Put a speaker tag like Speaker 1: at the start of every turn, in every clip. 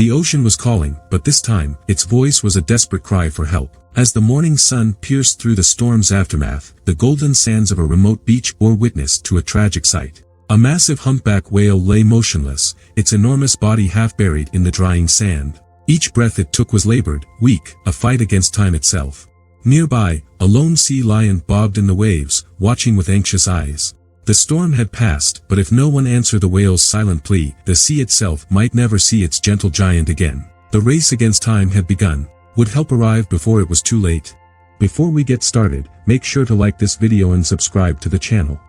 Speaker 1: The ocean was calling, but this time, its voice was a desperate cry for help. As the morning sun pierced through the storm's aftermath, the golden sands of a remote beach bore witness to a tragic sight. A massive humpback whale lay motionless, its enormous body half buried in the drying sand. Each breath it took was labored, weak, a fight against time itself. Nearby, a lone sea lion bobbed in the waves, watching with anxious eyes. The storm had passed, but if no one answered the whale's silent plea, the sea itself might never see its gentle giant again. The race against time had begun. Would help arrive before it was too late? Before we get started, make sure to like this video and subscribe to the channel.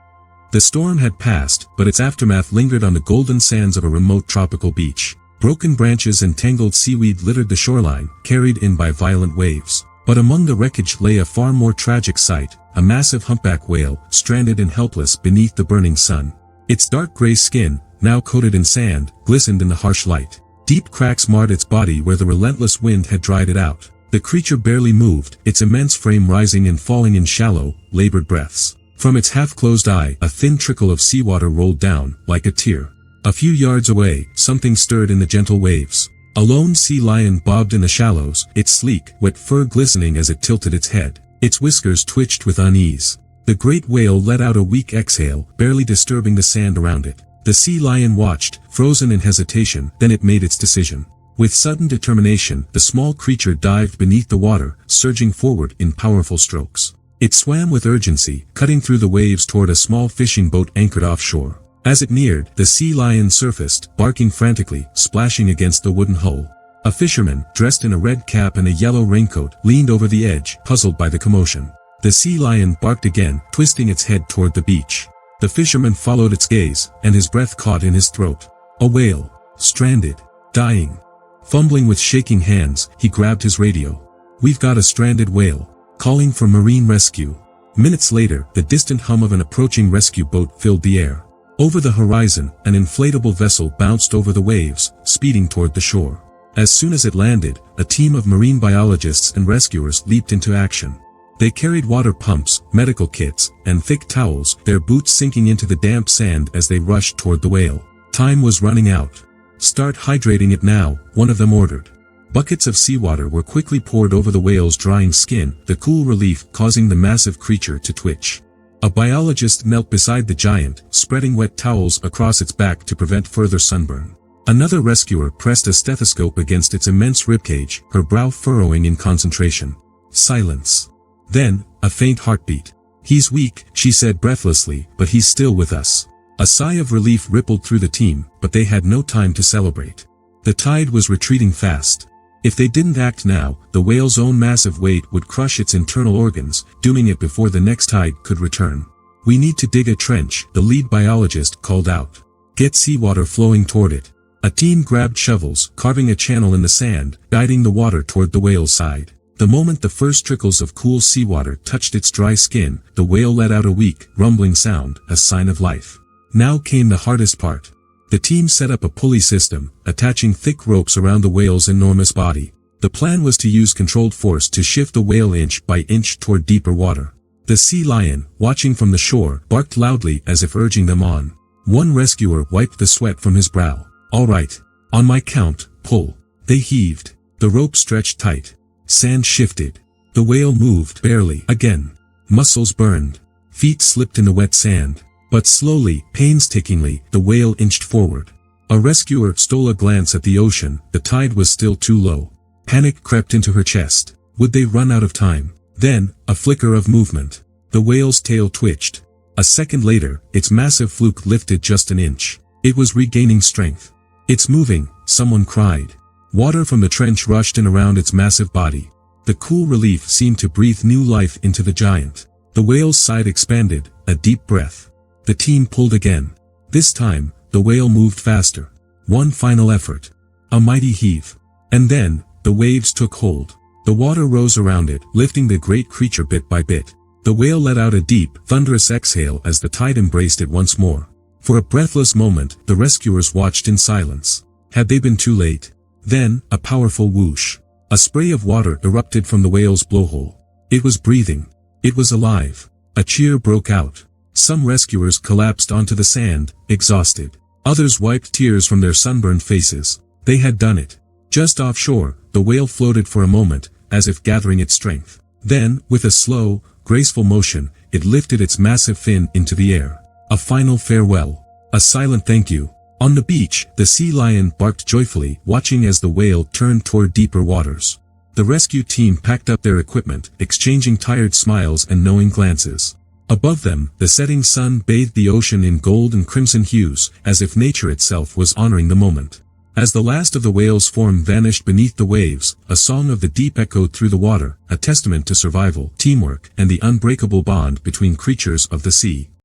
Speaker 1: The storm had passed, but its aftermath lingered on the golden sands of a remote tropical beach. Broken branches and tangled seaweed littered the shoreline, carried in by violent waves. But among the wreckage lay a far more tragic sight, a massive humpback whale, stranded and helpless beneath the burning sun. Its dark gray skin, now coated in sand, glistened in the harsh light. Deep cracks marred its body where the relentless wind had dried it out. The creature barely moved, its immense frame rising and falling in shallow, labored breaths. From its half-closed eye, a thin trickle of seawater rolled down, like a tear. A few yards away, something stirred in the gentle waves. A lone sea lion bobbed in the shallows, its sleek, wet fur glistening as it tilted its head. Its whiskers twitched with unease. The great whale let out a weak exhale, barely disturbing the sand around it. The sea lion watched, frozen in hesitation, then it made its decision. With sudden determination, the small creature dived beneath the water, surging forward in powerful strokes. It swam with urgency, cutting through the waves toward a small fishing boat anchored offshore. As it neared, the sea lion surfaced, barking frantically, splashing against the wooden hull. A fisherman, dressed in a red cap and a yellow raincoat, leaned over the edge, puzzled by the commotion. The sea lion barked again, twisting its head toward the beach. The fisherman followed its gaze, and his breath caught in his throat. A whale. Stranded. Dying. Fumbling with shaking hands, he grabbed his radio. "We've got a stranded whale. Calling for marine rescue." Minutes later, the distant hum of an approaching rescue boat filled the air. Over the horizon, an inflatable vessel bounced over the waves, speeding toward the shore. As soon as it landed, a team of marine biologists and rescuers leaped into action. They carried water pumps, medical kits, and thick towels, their boots sinking into the damp sand as they rushed toward the whale. Time was running out. "Start hydrating it now," one of them ordered. Buckets of seawater were quickly poured over the whale's drying skin, the cool relief causing the massive creature to twitch. A biologist knelt beside the giant, spreading wet towels across its back to prevent further sunburn. Another rescuer pressed a stethoscope against its immense ribcage, her brow furrowing in concentration. Silence. Then, a faint heartbeat. "He's weak," she said breathlessly, "but he's still with us." A sigh of relief rippled through the team, but they had no time to celebrate. The tide was retreating fast. If they didn't act now, the whale's own massive weight would crush its internal organs, dooming it before the next tide could return. "We need to dig a trench," the lead biologist called out. "Get seawater flowing toward it." A team grabbed shovels, carving a channel in the sand, guiding the water toward the whale's side. The moment the first trickles of cool seawater touched its dry skin, the whale let out a weak, rumbling sound, a sign of life. Now came the hardest part. The team set up a pulley system, attaching thick ropes around the whale's enormous body. The plan was to use controlled force to shift the whale inch by inch toward deeper water. The sea lion, watching from the shore, barked loudly as if urging them on. One rescuer wiped the sweat from his brow. "All right. On my count, pull." They heaved. The rope stretched tight. Sand shifted. The whale moved, barely, again. Muscles burned. Feet slipped in the wet sand. But slowly, painstakingly, the whale inched forward. A rescuer stole a glance at the ocean, the tide was still too low. Panic crept into her chest. Would they run out of time? Then, a flicker of movement. The whale's tail twitched. A second later, its massive fluke lifted just an inch. It was regaining strength. "It's moving," someone cried. Water from the trench rushed in around its massive body. The cool relief seemed to breathe new life into the giant. The whale's side expanded, a deep breath. The team pulled again. This time, the whale moved faster. One final effort. A mighty heave. And then, the waves took hold. The water rose around it, lifting the great creature bit by bit. The whale let out a deep, thunderous exhale as the tide embraced it once more. For a breathless moment, the rescuers watched in silence. Had they been too late? Then, a powerful whoosh. A spray of water erupted from the whale's blowhole. It was breathing. It was alive. A cheer broke out. Some rescuers collapsed onto the sand, exhausted. Others wiped tears from their sunburned faces. They had done it. Just offshore, the whale floated for a moment, as if gathering its strength. Then, with a slow, graceful motion, it lifted its massive fin into the air. A final farewell. A silent thank you. On the beach, the sea lion barked joyfully, watching as the whale turned toward deeper waters. The rescue team packed up their equipment, exchanging tired smiles and knowing glances. Above them, the setting sun bathed the ocean in gold and crimson hues, as if nature itself was honoring the moment. As the last of the whale's form vanished beneath the waves, a song of the deep echoed through the water, a testament to survival, teamwork, and the unbreakable bond between creatures of the sea.